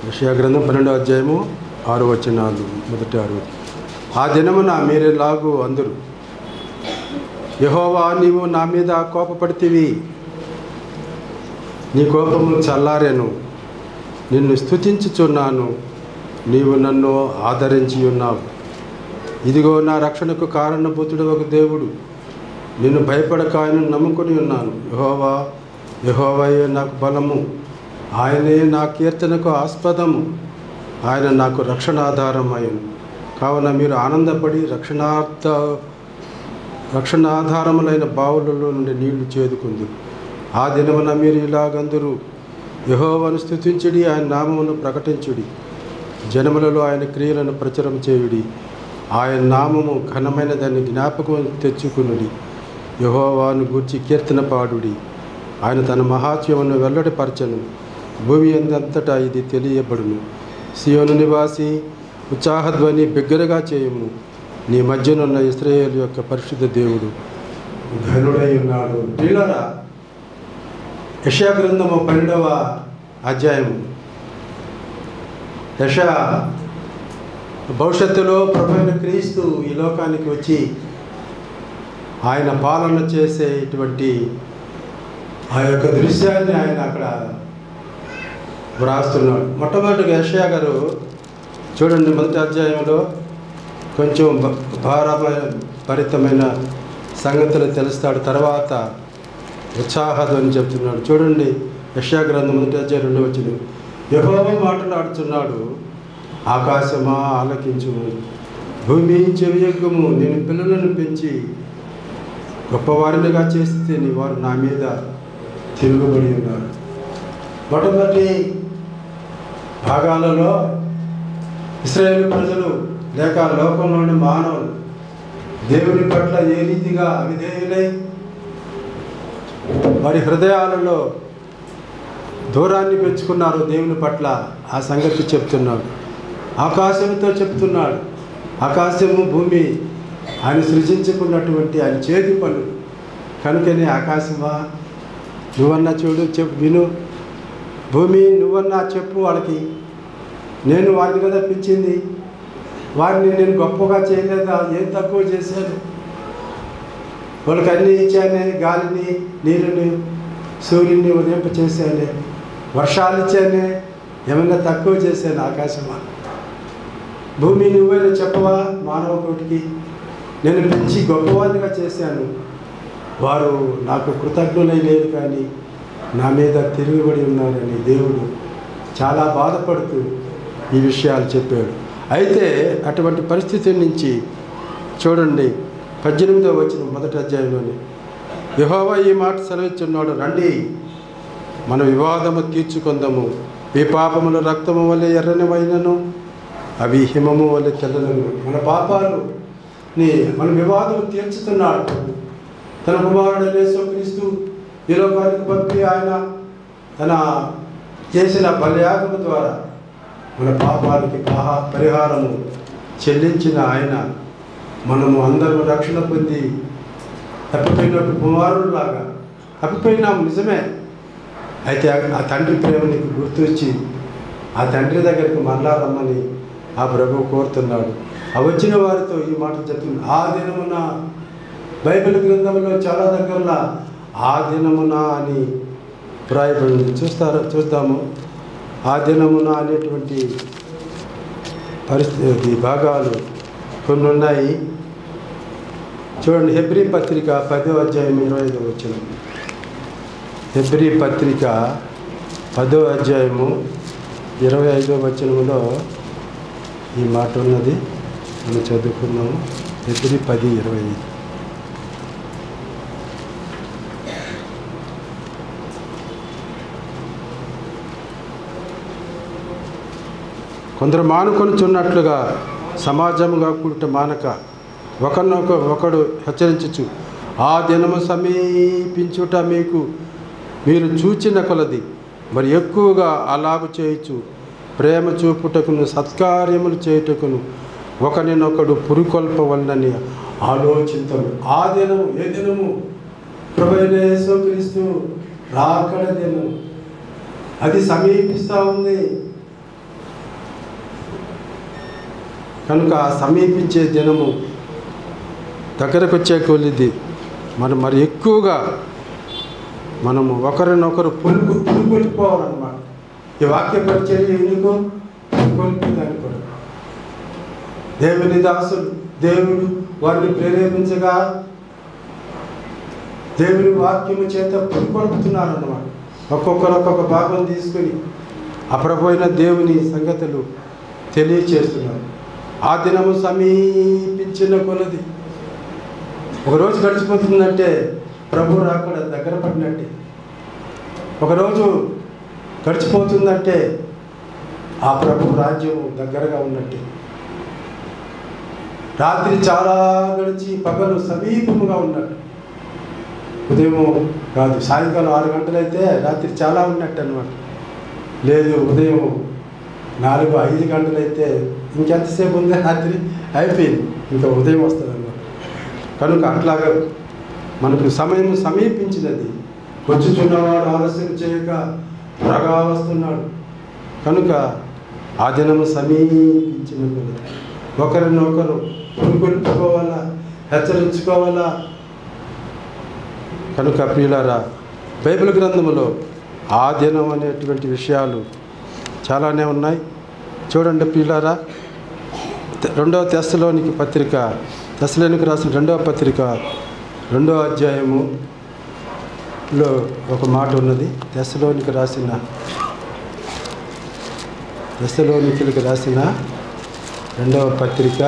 యెషయా గ్రంథం 12వ అధ్యాయము 6వ వచనాలు, మొదటి 6. ఆ దినమున మీరెలాగూ అందరు, యెహోవా నీవు నా మీద కోపపడితివి, నీ కోపము చల్లారెను, నిన్ను స్తుతించుచున్నాను, నీవు నన్ను ఆదరించి ఉన్నావు. ఇదిగో నా రక్షణకు కారణభూతుడు ఒక దేవుడు, నిన్ను భయపడక ఆయనను నమ్ముకొని ఉన్నాను. యెహోవాయే నాకు బలము, ఆయనే నా కీర్తనకు ఆస్పదము, ఆయన నాకు రక్షణాధారం అయ్యను. కావున మీరు ఆనందపడి రక్షణాధారములైన బావులలో నుండి నీళ్లు చేదుకుంది. ఆ దినమున మీరు ఇలాగందరూ, యెహోవాను స్తుతించుడి, ఆయన నామమును ప్రకటించుడి, జనములలో ఆయన క్రియలను ప్రచురం చేయుడి, ఆయన నామము ఘనమైనదాన్ని జ్ఞాపకం తెచ్చుకునుడి. యెహోవాను గూర్చి కీర్తన పాడుడి, ఆయన తన మహాత్మ్యమును వెల్లడిపరచను, భూమి అంతటా ఇది తెలియబడును. సియోను నివాసి, ఉత్సాహధ్వని బిగ్గరగా చేయము, నీ మధ్యనున్న ఇశ్రాయేలు యొక్క పరిశుద్ధ దేవుడు ఘనుడై ఉన్నాడు. ప్రియులారా, యెషయా గ్రంథము 12వ అధ్యాయము. యెషయా భవిష్యత్తులో ప్రభువైన క్రీస్తు ఈ లోకానికి వచ్చి ఆయన పాలన చేసేటువంటి ఆ యొక్క దృశ్యాన్ని ఆయన అక్కడ వ్రాస్తున్నాడు. మొట్టమొదటిగా యెషయా గారు చూడండి, మొదటి అధ్యాయంలో కొంచెం భారభరితమైన సంగతులు తెలుస్తాడు, తర్వాత ఉత్సాహధ్వని చెప్తున్నాడు. చూడండి, యెషయా గ్రంథం మొదటి అధ్యాయం 2వ వచనం. యెహోవా మాట్లాడుతున్నాడు, ఆకాశమా ఆలకించుము, భూమి చెవియొగ్గుము, నేను పిల్లలను పెంచి గొప్పవారినిగా చేస్తే వారు నా మీద తిరుగుబడి ఉన్నారు. మొట్టమొదటి భాగాలలో ఇశ్రాయేలు ప్రజలు లేక లోకంలోని మానవులు దేవుని పట్ల ఏ రీతిగా అవిధేయులై వారి హృదయాలలో దూరాన్ని పెంచుకున్నారు దేవుని పట్ల, ఆ సంగతి చెప్తున్నాడు. ఆకాశంతో చెప్తున్నాడు, ఆకాశము భూమి ఆయన సృజించుకున్నటువంటి ఆయన చేతి పనులు కనుకనే, ఆకాశమా నువ్వన్నా చూడు, విను, భూమి నువ్వన్నా చెప్పు వాళ్ళకి, నేను వారిని కదా పెంచింది, వారిని నేను గొప్పగా చేయలేదా, ఏం తక్కువ చేశాను, వాళ్ళకి అన్నీ ఇచ్చానే, గాలిని, నీరుని, సూర్యుని ఉదయింప చేశానే, వర్షాలు ఇచ్చానే, ఏమన్నా తక్కువ చేశాను? ఆకాశమా, భూమి నువ్వైనా చెప్పవా మానవ కోటికి, నేను పెంచి గొప్పవారిగా చేశాను, వారు నాకు కృతజ్ఞులై లేరు కానీ నా మీద తిరుగుబడి ఉన్నారని దేవుడు చాలా బాధపడుతూ ఈ విషయాలు చెప్పాడు. అయితే అటువంటి పరిస్థితి నుంచి చూడండి, 18వ వచనం మొదటి అధ్యాయంలోని యెహోవా ఈ మాట సెలవిస్తున్నాడు, రండి మన వివాదము తీర్చుకుందాము, ఈ పాపములు రక్తము వలె ఎర్రనివైనను అవి హిమము వలె తెల్లనను. మన పాపాలని మన వివాదం తీర్చుతున్నాడు. తన కుమారుడు యేసుక్రీస్తు ఈ లోకానికి పంపి ఆయన తన చేసిన బలియాగము ద్వారా మన పాపాలకి పరిహారము చెల్లించిన ఆయన, మనము అందరూ రక్షణ పొంది తప్పిపోయినట్టు కుమారుడులాగా తప్పిపోయినాము, నిజమే. అయితే ఆ తండ్రి ప్రేమ నీకు గుర్తొచ్చి ఆ తండ్రి దగ్గరికి మరలా రమ్మని ఆ ప్రభువు కోరుతున్నాడు. ఆ వచ్చిన వారితో ఈ మాట చెప్తుంది. ఆ దినమున, బైబిల్ గ్రంథంలో చాలా దగ్గరలో ఆ దినమున అని వ్రాయబడింది. చూద్దాము. ఆ దినమున అనేటువంటి పరిస్థితి భాగాలు కొన్ని ఉన్నాయి. చూడండి, హెబ్రీ పత్రిక 10వ అధ్యాయం 25వ వచనం. హెబ్రీ పత్రిక 10వ అధ్యాయము 25వ వచనంలో ఈ మాట ఉన్నది, మనం చదువుకున్నాము. హెబ్రీ 10:25. కొందరు మానుకొనుచున్నట్లుగా సమాజముగా కూడుట మానక ఒకడు హెచ్చరించచ్చు, ఆ దినము సమీపించుట మీరు చూచిన కొలది మరి ఎక్కువగా అలాగు చేయొచ్చు, ప్రేమ చూపుటకును సత్కార్యములు చేయుటకును ఒకరినొకడు పురికొల్పవలనని ఆలోచించము. ఆ దినము ఏ దినము? ప్రభువైన యేసుక్రీస్తు రాకడ దినము. అది సమీపిస్తూ ఉంది. కనుక సమీపించే దినము దగ్గరకు వచ్చే కొలిది మనం మరి ఎక్కువగా మనము ఒకరినొకరు పులుపులిపోవాలన్నమాట. ఈ వాక్య పరిచర్య ఎందుకు? పులుపులిపోదానికి కూడా దేవుని దాసులు దేవుడు వారిని ప్రేరేపించగా దేవుని వాక్యము చేత పులుపొలుపుతున్నారన్నమాట. ఒక్కొక్కరు ఒక్కొక్క భాగం తీసుకుని అప్రపోయిన దేవుని సంగతులు తెలియచేస్తున్నారు. ఆ దినము సమీపించిన కొలది ఒకరోజు గడిచిపోతుందంటే ప్రభు రాకుండా దగ్గర పడినట్టే. ఒకరోజు గడిచిపోతుందంటే ఆ ప్రభు రాజ్యము దగ్గరగా ఉన్నట్టే. రాత్రి చాలా గడిచి పగలు సమీపముగా ఉన్నట్టు. ఉదయం కాదు, సాయంకాలం 6 గంటలైతే రాత్రి చాలా ఉన్నట్టు అన్నమాట. లేదు, ఉదయం 4-5 గంటలైతే ఇంకెంతసేపు ఉంది, రాత్రి అయిపోయింది, ఇంకా ఉదయం వస్తుంది అన్నమాట. కనుక అట్లాగా మనకు సమయం సమీపించినది. వచ్చుచున్నవాడు ఆలస్యం చేయక త్వరగా వస్తున్నాడు. కనుక ఆ దినము సమీపించినది. ఒకరినొకరు పులుపులుపుకోవాలా, హెచ్చరించుకోవాలా. కనుక ప్రియులారా, బైబిల్ గ్రంథంలో ఆ దినం అనేటువంటి విషయాలు చాలానే ఉన్నాయి. చూడండి ప్రియులారా, 2వ తెస్సలోనికి పత్రిక, తెస్సలోనికి రాసిన 2వ పత్రిక 2వ అధ్యాయములో ఒక మాట ఉన్నది. తెస్సలోనికి రాసిన 2వ పత్రిక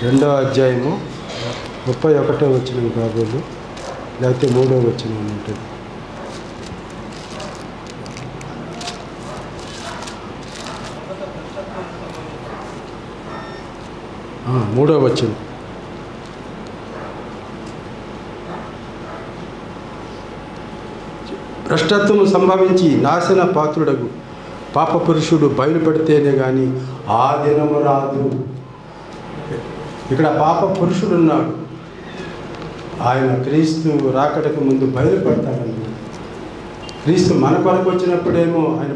2వ అధ్యాయము 31వ వచనం కాబోలు, లేకపోతే 3వ వచనం ఉంటుంది. 3వ వచనం. భ్రష్టత్వము సంభవించి నాశన పాత్రుడగు పాప పురుషుడు బయలుపెడితేనే కానీ ఆ దినము రాదు. ఇక్కడ పాప పురుషుడు ఉన్నాడు. ఆయన క్రీస్తు రాకడకు ముందు బయలుపడతాడన్నమాట. క్రీస్తు మన కొరకు వచ్చినప్పుడేమో ఆయన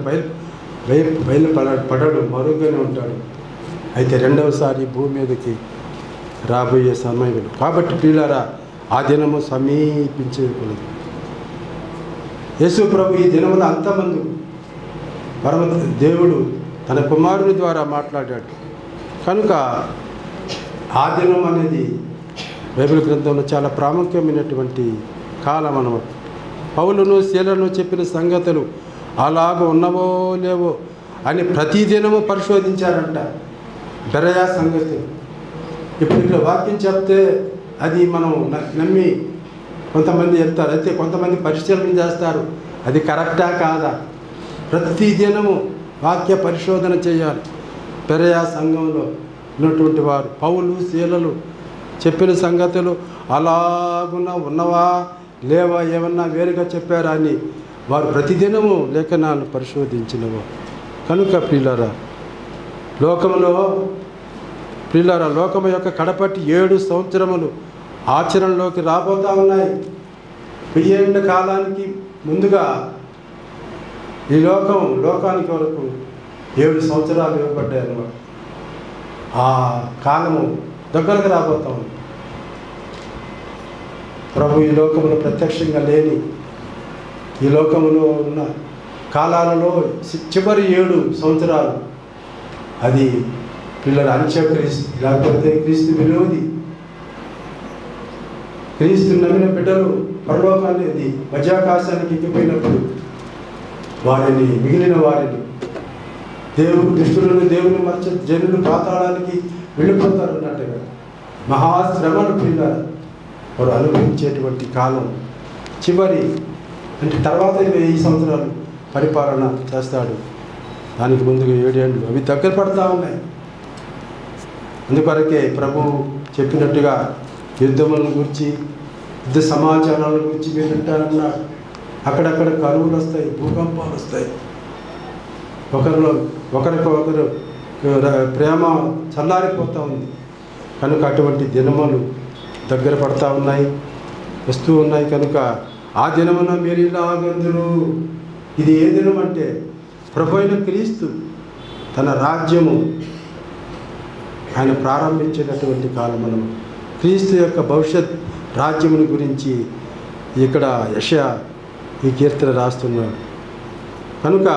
బయలుపడడు, మరుగుగానే ఉంటాడు. అయితే రెండవసారి భూమి మీదకి రాబోయే సమయం కాబట్టి ప్రియులారా, ఆ దినము సమీపించేది. యేసు ప్రభు ఈ దినమున అంతమంది పరమ దేవుడు తన కుమారుని ద్వారా మాట్లాడాడు. కనుక ఆ దినం అనేది బైబిల్ గ్రంథంలో చాలా ప్రాముఖ్యమైనటువంటి కాలం అన్నమాట. పౌలును శీలను చెప్పిన సంగతులు అలాగ ఉన్నవో లేవో అని ప్రతిదినము పరిశోధించారంట. బెరయా సంగతి ఇప్పుడు ఇక్కడ వాక్యం చెప్తే అది మనం నమ్మి కొంతమంది వెళ్తారు, అయితే కొంతమంది పరిశీలన చేస్తారు, అది కరెక్టా కాదా. ప్రతిదినము వాక్య పరిశోధన చేయాలి. బెరయా సంఘంలో ఉన్నటువంటి వారు పౌలు శీలలు చెప్పిన సంగతులు అలాగున్న ఉన్నవా లేవా, ఏమన్నా వేరుగా చెప్పారా అని వారు ప్రతిదినము లేఖనాలను పరిశోధించినవారు. కనుక ప్రియులారా, లోకము యొక్క కడపటి 7 సంవత్సరములు ఆచరణలోకి రాబోతూ ఉన్నాయి. 1000 కాలానికి ముందుగా ఈ లోకానికి వరకు 7 సంవత్సరాలు ఇవ్వబడ్డాయి అన్నమాట. ఆ కాలము దగ్గరకు రాబోతా ఉంది. ప్రభు ఈ లోకంలో ప్రత్యక్షంగా లేని ఈ లోకంలో ఉన్న కాలాలలో చివరి 7 సంవత్సరాలు అది పిల్లల అంత్యక్రీస్తు, లేకపోతే క్రీస్తు విరోధి. క్రీస్తు నమ్మిన బిడ్డలు పరలోకాన్ని అది మధ్యాకాశానికి ఎక్కిపోయినప్పుడు వారిని, మిగిలిన వారిని దుష్టులను దేవుని మర్చి జనులు పాతాళానికి వెళ్ళిపోతారు అన్నట్టుగా మహాశ్రమను పిల్లలు వారు అనుభవించేటువంటి కాలం చివరి, అంటే తర్వాత 1000 సంవత్సరాలు పరిపాలన చేస్తాడు. దానికి ముందుగా 7 ఏళ్ళు అవి దగ్గర పడతా ఉన్నాయి. అందుకొరకే ప్రభు చెప్పినట్టుగా యుద్ధములను గురించి, యుద్ధ సమాచారాల గురించి మీరు వింటారన్నాడు. అక్కడక్కడ కరువులు వస్తాయి, భూకంపాలు వస్తాయి, ఒకరికొకరు ప్రేమ చల్లారిపోతూ ఉంది. కనుక అటువంటి దినములు దగ్గర పడతా ఉన్నాయి, వస్తూ ఉన్నాయి. కనుక ఆ దినమున మీరు ఇలాగందురు. ఇది ఏ దినం అంటే ప్రభు అయిన క్రీస్తు తన రాజ్యము ఆయన ప్రారంభించినటువంటి కాలం. మనం క్రీస్తు యొక్క భవిష్యత్ రాజ్యముని గురించి ఇక్కడ యెషయా ఈ కీర్తన రాస్తున్నాడు. కనుక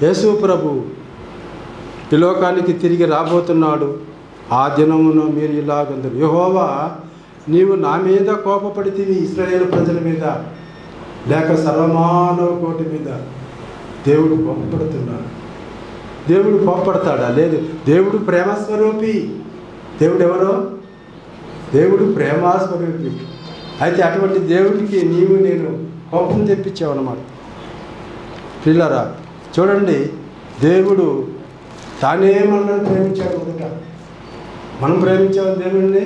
యేసు ప్రభు ఈ లోకానికి తిరిగి రాబోతున్నాడు. ఆ దినమున మీరు ఇలాగందరు, యెహోవా నీవు నా మీద కోపపడితివి, ఇశ్రాయేలు ప్రజల మీద లేక సర్వమానవ కోటి మీద. దేవుడు కోపపడుతున్నాడు. దేవుడు కోపపడతాడా? లేదు. దేవుడు ప్రేమస్వరూపి. దేవుడు ఎవరో? దేవుడు ప్రేమస్వరూపి. అయితే అటువంటి దేవుడికి నీవు నేను కోపం తెప్పించావు అన్నమాట. పిల్లరా చూడండి, దేవుడు తానే మనల్ని ప్రేమించాడు. మొదట మనం ప్రేమించాము దేవుడిని?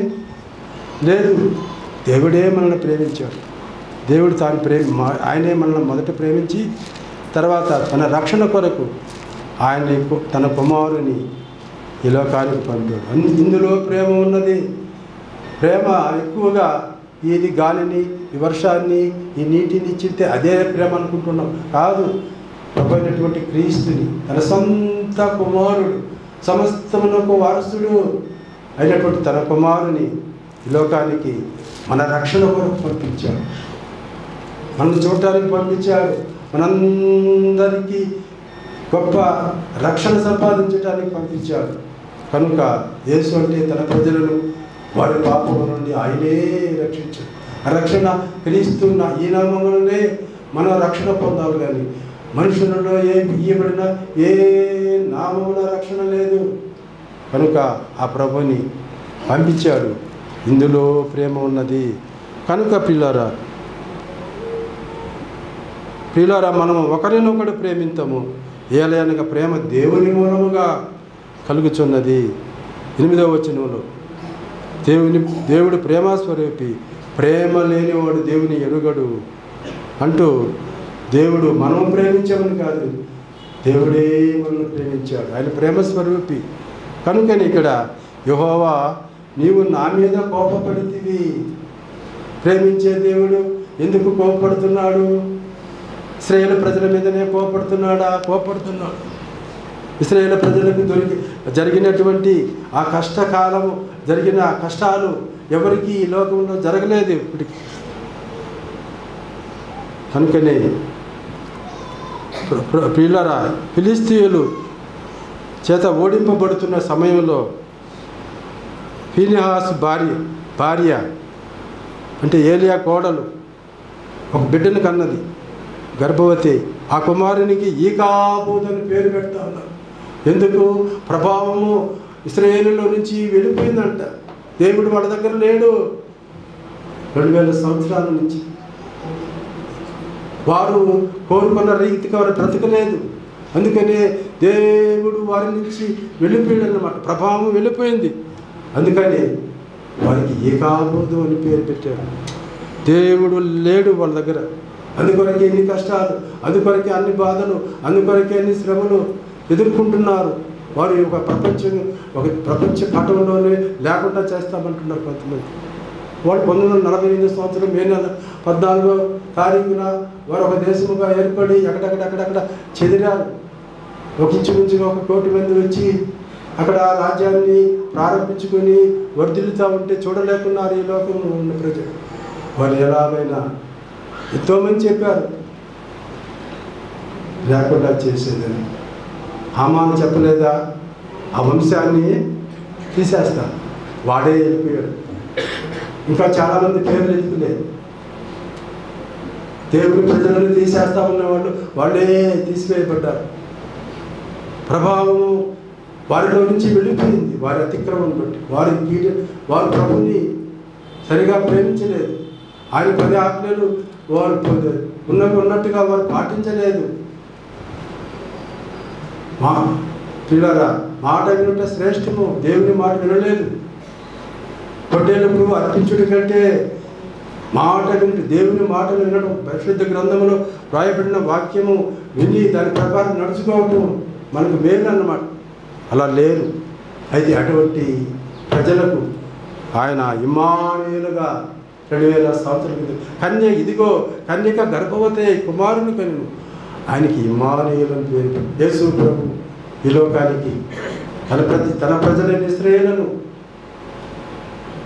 లేదు, దేవుడే మనల్ని ప్రేమించాడు. దేవుడు ఆయనే మనల్ని మొదట ప్రేమించి తర్వాత తన రక్షణ కొరకు ఆయన తన కుమారుని ఈ లోకానికి పంపాడు. ఇందులో ప్రేమ ఉన్నది. ప్రేమ ఎక్కువగా ఇది గాలిని, ఈ వర్షాన్ని, ఈ నీటిని ఇచ్చితే అదే ప్రేమ అనుకుంటున్నాం. కాదు, ప్రభువైనటువంటి క్రీస్తుని తన సొంత కుమారుడు, సమస్తమునకు వారసుడు అయినటువంటి తన కుమారుని ఈ లోకానికి మన రక్షణ కొరకు పంపించాడు. మనం చూడటానికి పంపించాడు. మనందరికీ గొప్ప రక్షణ సంపాదించడానికి పంపించాడు. కనుక యేసు అంటే తన ప్రజలను వారి పాపముల నుండి ఆయనే రక్షించాడు. ఆ రక్షణ క్రీస్తున్న ఈ నామములనే మనం రక్షణ పొందాలి. కానీ మనుషులలో ఇయ్యబడిన ఏ నామమున రక్షణ లేదు. కనుక ఆ ప్రభుని పంపించాడు. ఇందులో ప్రేమ ఉన్నది. కనుక పిల్లారా మనము ఒకరినొకడు ప్రేమింతము, ఏలయనగా ప్రేమ దేవుని మూలముగా కలుగుచున్నది. 8వ వచనంలో దేవుడు ప్రేమస్వరూపి, ప్రేమ లేనివాడు దేవుని ఎరుగడు అంటూ దేవుడు మనం ప్రేమించామని కాదు, దేవుడే మనల్ని ప్రేమించాడు. ఆయన ప్రేమస్వరూపి. కనుకని ఇక్కడ యెహోవా నీవు నా మీద కోపపడితివి. ప్రేమించే దేవుడు ఎందుకు కోపపడుతున్నాడు? ఇశ్రాయేలు ప్రజల మీదనే కోపడుతున్నాడా? కోపడుతున్నాడు. ఇశ్రాయేలు ప్రజలకు జరిగినటువంటి ఆ కష్టకాలము, జరిగిన కష్టాలు ఎవరికి ఈ లోకంలో జరగలేదు ఇప్పటికి. కనుకనే పిల్లరా ఫిలిస్తీయులు చేత ఓడింపబడుతున్న సమయంలో ఫీనెహాసు భార్య అంటే ఏలియా కోడలు ఒక బిడ్డను కన్నది, గర్భవతి. ఆ కుమారునికి ఈకాబోదు అని పేరు పెడతా ఉన్నారు. ఎందుకు? ప్రభావము ఇశ్రాయేలులో నుంచి వెళ్ళిపోయిందంట. దేవుడు వాళ్ళ దగ్గర లేడు. 2000 సంవత్సరాల నుంచి వారు కోరుకున్న రీతికి వారు బ్రతకలేదు. అందుకనే దేవుడు వారి నుంచి వెళ్ళిపోయాడు అన్నమాట. ప్రభావం వెళ్ళిపోయింది. అందుకని వారికి ఏకాబోదు అని పేరు పెట్టారు. దేవుడు లేడు వాళ్ళ దగ్గర. అందుకొరకే ఎన్ని కష్టాలు, అందుకొరకే అన్ని బాధలు, అందుకొరకే అన్ని శ్రమలు ఎదుర్కొంటున్నారు. వారు ఒక ప్రపంచ పటంలోనే లేకుండా చేస్తామంటున్నారు కొంతమంది. వాళ్ళు 1948 సంవత్సరం మే నెల 14వ తారీఖున వారు ఒక దేశముగా ఏర్పడి అక్కడక్కడ చెదిరారు. ఇంచుమించుగా 1 కోటి మంది వచ్చి అక్కడ రాజ్యాన్ని ప్రారంభించుకొని వర్ధిల్లుతూ ఉంటే చూడలేకున్నారు ఈ లోకంలో ఉన్న ప్రజలు. వాళ్ళు ఎలాగైనా ఎంతోమంది చెప్పారు లేకుండా చేసేదని. హామాను చెప్పలేదా? ఆ వంశాన్ని తీసేస్తా, వాడే వెళ్ళిపోయాడు. ఇంకా చాలామంది పేర్లు వెళ్ళిపోలేదు. దేవుడి ప్రజలను తీసేస్తా ఉన్నవాళ్ళు వాళ్ళే తీసివేయబడ్డారు. ప్రభావము వారిలో నుంచి వెళ్ళిపోయింది. వారి అతిక్రమం బట్టి వారు ప్రభుని సరిగా ప్రేమించలేదు. ఆయన 10 ఆజ్ఞలు వారు ఉన్నట్టుగా వారు పాటించలేదు. పిల్లరా మాట వినుట శ్రేష్టము, దేవుని మాట వినలేదు. పొట్టేలకు అర్పించుడి కంటే మాట వింటు దేవుని మాటలు వినడం, పరిశుద్ధ గ్రంథములో రాయబడిన వాక్యము విని దాని ప్రకారం నడుచుకోవటం మనకు మేలు అన్నమాట. అలా లేరు. అయితే అటువంటి ప్రజలకు ఆయన ఇమ్మానుయేలుగా 2000 సంవత్సరాల క్రితం ఇదిగో కన్యక గర్భవతి కుమారుని కనును. ఆయనకి ఇమ్మానుయేలు అని పేరు. యేసు ప్రభు ఈ లోకానికి తన ప్రజలైన ఇశ్రాయేలును,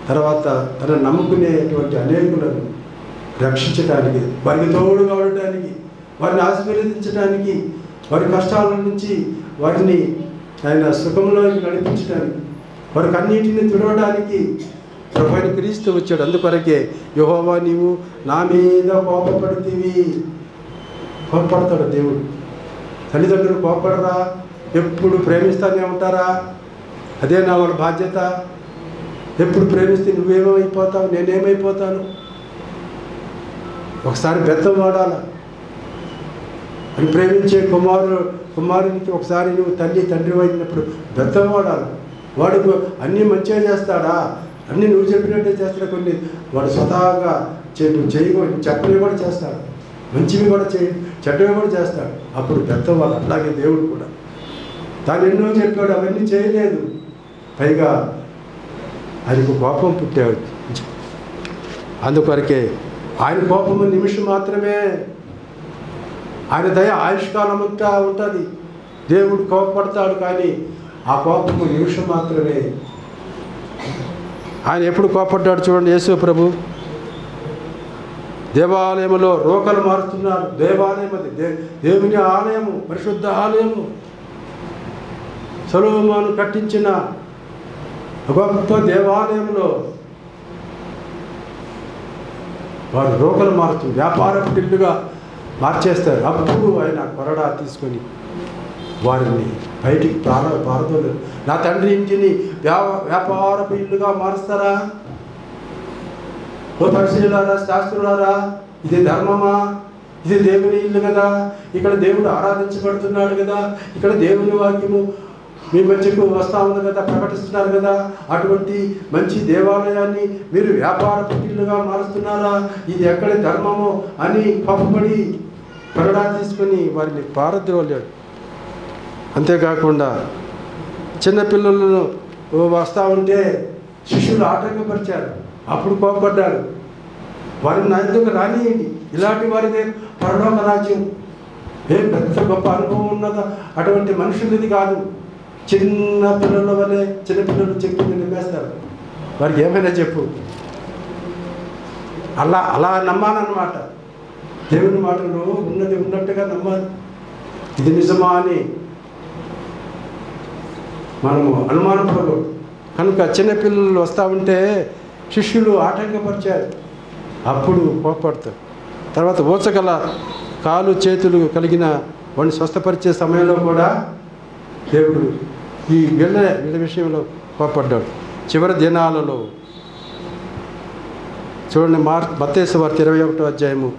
తర్వాత తన నమ్ముకునేటువంటి అనేకులను రక్షించడానికి, వారికి తోడుగా ఉండటానికి, వారిని ఆశీర్వదించడానికి, వారి కష్టాల నుంచి వారిని ఆయన సుఖంలోకి నడిపించడానికి, వారికి అన్నిటిని తుడవడానికి ప్రభువైన క్రీస్తు వచ్చాడు. అందుకొరకే యెహోవా నీవు నా మీద కోపపడతాడు దేవుడు. తల్లిదండ్రులు కోపడరా? ఎప్పుడు ప్రేమిస్తానే ఉంటారా? అదే నా వాళ్ళ బాధ్యత. ఎప్పుడు ప్రేమిస్తే నువ్వేమైపోతావు, నేనేమైపోతాను? ఒకసారి బెత్తం వాడాల అని ప్రేమించే కుమారునికి ఒకసారి నువ్వు తండ్రి అయినప్పుడు బెత్తం వాడాలి. వాడు అన్నీ మంచిగా చేస్తాడా? అన్నీ నువ్వు చెప్పినట్టే చేస్తాడు. కొన్ని వాడు స్వతహాగా చెప్పనివి కూడా చేస్తాడు, మంచివి కూడా చెడ్డవి కూడా చేస్తాడు. అప్పుడు బెత్తం వాడు. అట్లాగే దేవుడు కూడా తాను ఎన్నో చెప్పాడు, అవన్నీ చేయలేదు. పైగా ఆయనకు కోపం పుట్టాడు. అందుకొరకే ఆయన కోపము నిమిషం మాత్రమే, ఆయన దయ ఆయుష్కాలం అంతా ఉంటుంది. దేవుడు కోపపడతాడు, కానీ ఆ కోపము నిమిషం మాత్రమే. ఆయన ఎప్పుడు కోపడ్డాడు చూడండి. యేసు ప్రభు దేవాలయంలో రోకలు మారుతున్నారు. దేవాలయం అది దేవుని ఆలయము, పరిశుద్ధ ఆలయము, సొలొమోను కట్టించిన గొప్ప దేవాలయంలో వారు రోకలు మారుతూ వ్యాపార పిల్లుగా మార్చేస్తారు. అప్పుడు ఆయన కొరడా తీసుకొని వారిని బయటికి పారదోలేరు. నా తండ్రి ఇంటిని వ్యాపారపు ఇల్లుగా మారుస్తారా? ఓ పరిశీలారా, శాస్త్రులారా, ఇది ధర్మమా? ఇది దేవుని ఇల్లు కదా, ఇక్కడ దేవుడు ఆరాధించబడుతున్నాడు కదా, ఇక్కడ దేవుని వాక్యము మీ మధ్యకు వస్తూ ఉంది కదా, ప్రకటిస్తున్నారు కదా, అటువంటి మంచి దేవాలయాన్ని మీరు వ్యాపారపు ఇల్లుగా మారుస్తున్నారా? ఇది ఎక్కడ ధర్మము అని కోపపడి కొరడా తీసుకొని వారిని పారద్రోలాడు. అంతేకాకుండా చిన్నపిల్లలను వస్తూ ఉంటే శిష్యులు ఆటంకపరిచారు. అప్పుడు కోపపడ్డాడు. వారిని నా ఎందుకు రానియండి, ఇలాంటి వారిదే పరలోక రాజ్యం. ఏం పెద్ద గొప్ప అనుభవం ఉన్నదా? అటువంటి మనుషులది కాదు. చిన్న పిల్లల వల్లే చిన్నపిల్లలు చెప్పింది నింపేస్తారు. వారికి ఏమైనా చెప్పు, అలా నమ్మాలన్నమాట. దేవుని మాటలు ఉన్నది ఉన్నట్టుగా నమ్మాలి. ఇది నిజమా అని మనము అనుమానపడకూడదు. కనుక చిన్నపిల్లలు వస్తూ ఉంటే శిష్యులు ఆటంకపరిచారు. అప్పుడు కోపడతారు. తర్వాత ఊచగల కాలు చేతులు కలిగిన వాడిని స్వస్థపరిచే సమయంలో కూడా దేవుడు ఈ వీళ్ళ విషయంలో కోపడ్డాడు. చివరి దినాలలో చూడండి, మత్తయి సువార్త 21వ అధ్యాయము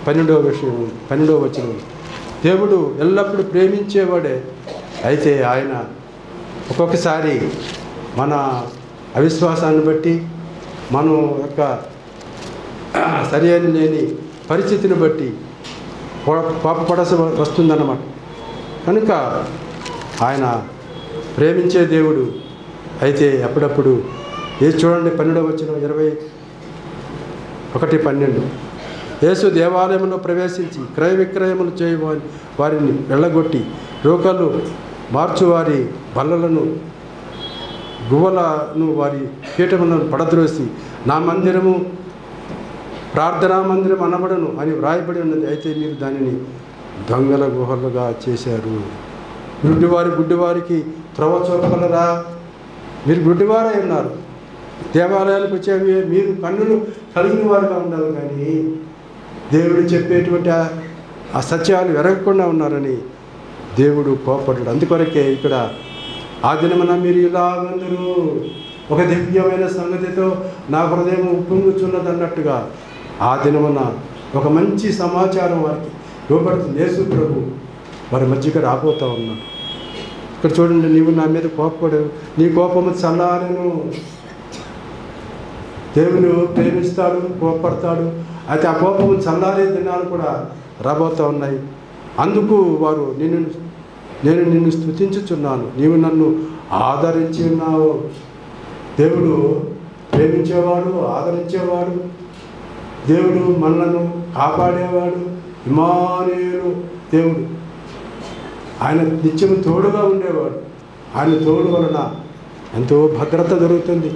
12వ వచనం. దేవుడు ఎల్లప్పుడూ ప్రేమించేవాడే. అయితే ఆయన ఒక్కొక్కసారి మన అవిశ్వాసాన్ని బట్టి, మనం యొక్క సరి అయిన లేని పరిస్థితిని బట్టి కోపపడాల్సి వస్తుందన్నమాట. కనుక ఆయన ప్రేమించే దేవుడు. అయితే అప్పుడప్పుడు చూడండి 12వ వచనం 21:12. యేసు దేవాలయంలో ప్రవేశించి క్రయ విక్రయములు చేయ వారిని వెళ్ళగొట్టి రోకలు మార్చువారి బల్లలను గువ్వలను వారి పీఠములను పడద్రోసి నా మందిరము ప్రార్థనా మందిరం అనబడను అని వ్రాయబడి ఉన్నది. అయితే మీరు దానిని దొంగల గుహలుగా చేశారు. గుడ్డివారికి త్రవ చూపగలరా? మీరు గుడ్డివారై ఉన్నారు. దేవాలయానికి వచ్చేవి మీరు కన్నులు కలిగిన వారుగా ఉండాలి, కానీ దేవుడు చెప్పేటువంటి ఆ సత్యాలు ఎరగకుండా ఉన్నారని దేవుడు కోపడ్డాడు. అందుకొరకే ఇక్కడ ఆ దినమున మీరు ఇలాగందరూ ఒక దివ్యమైన సంగతితో నా హృదయం ఉప్పొంగుచున్నది అన్నట్టుగా ఆ దినమున ఒక మంచి సమాచారం వారికి ఇవ్వబడుతుంది. యేసు ప్రభు వారి మధ్యకి రాబోతూ ఉన్నాడు. ఇక్కడ చూడండి, నీవు నా మీద కోపపడు, నీ కోపము చల్లారెను. దేవుడు ప్రేమిస్తాడు, కోపడతాడు. అయితే ఆ కోపము చల్లారే దినాలు కూడా రాబోతూ ఉన్నాయి. అందుకు వారు నేను నిన్ను స్తుతించుచున్నాను, నీవు నన్ను ఆదరించి ఉన్నావు. దేవుడు ప్రేమించేవాడు, ఆదరించేవాడు. దేవుడు మనలను కాపాడేవాడు. ఇమ్మానుయేలు దేవుడు, ఆయన నిత్యము తోడుగా ఉండేవాడు. ఆయన తోడు వలన ఎంతో భద్రత దొరుకుతుంది,